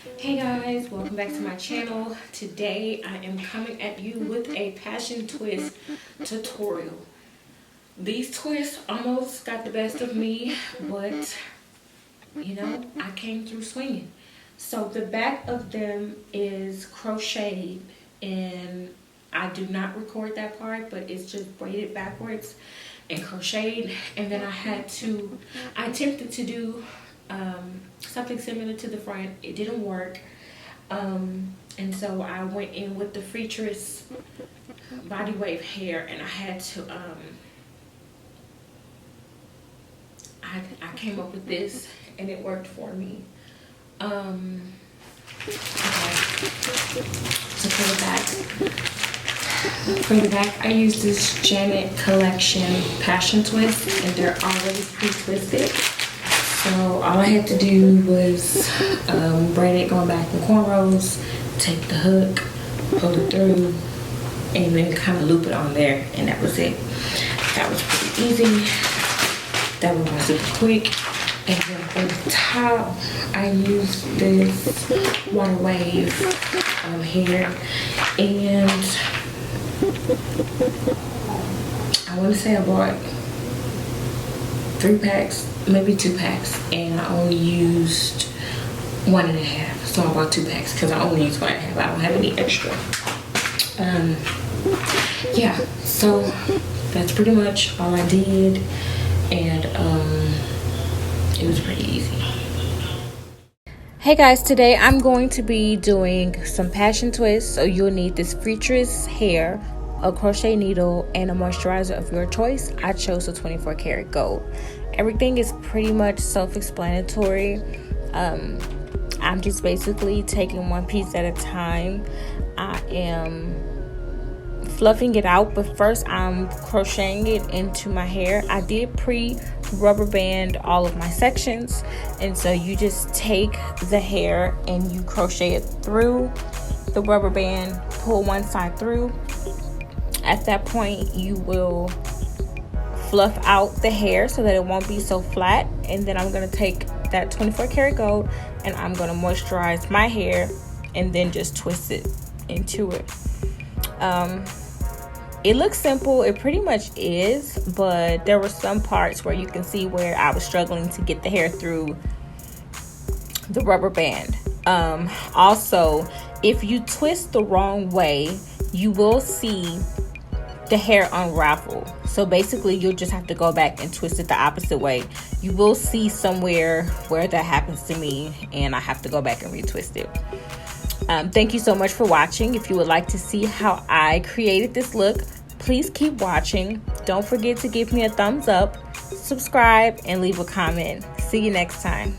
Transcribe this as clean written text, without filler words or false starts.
Hey guys, welcome back to my channel. Today I am coming at you with a passion twist tutorial. These twists almost got the best of me, but you know, I came through swinging. So the back of them is crocheted, and I do not record that part, but it's just braided backwards and crocheted. And then I attempted to do something similar to the front. It didn't work. And so I went in with the Freetress body wave hair, and I had to I came up with this, and it worked for me. Okay. So for the back, I used this Janet Collection Passion Twist, and they're already pre-twisted. So all I had to do was braid it going back in cornrows, take the hook, pull it through, and then kind of loop it on there, and that was it. That was pretty easy. That one was super quick. And then for the top, I used this water wave here, and I want to say I bought 3 packs, maybe 2 packs, and I only used 1.5. So I bought 2 packs because I only used 1.5. I don't have any extra. Yeah, so that's pretty much all I did, and it was pretty easy. Hey guys, today I'm going to be doing some passion twists. So you'll need this Freetress hair, a crochet needle, and a moisturizer of your choice. I chose a 24 karat gold. Everything is pretty much self-explanatory. I'm just basically taking one piece at a time. I am fluffing it out, but first I'm crocheting it into my hair. I did pre-rubber band all of my sections, and so you just take the hair and you crochet it through the rubber band, pull one side through. At that point, you will fluff out the hair so that it won't be so flat, and then I'm going to take that 24 karat gold and I'm going to moisturize my hair and then just twist it into it. It looks simple, it pretty much is, but there were some parts where you can see where I was struggling to get the hair through the rubber band. Also, if you twist the wrong way, you will see the hair unravel. So basically you'll just have to go back and twist it the opposite way. You will see somewhere where that happens to me, and I have to go back and retwist it. Thank you so much for watching. If you would like to see how I created this look, please keep watching. Don't forget to give me a thumbs up, subscribe, and leave a comment. See you next time.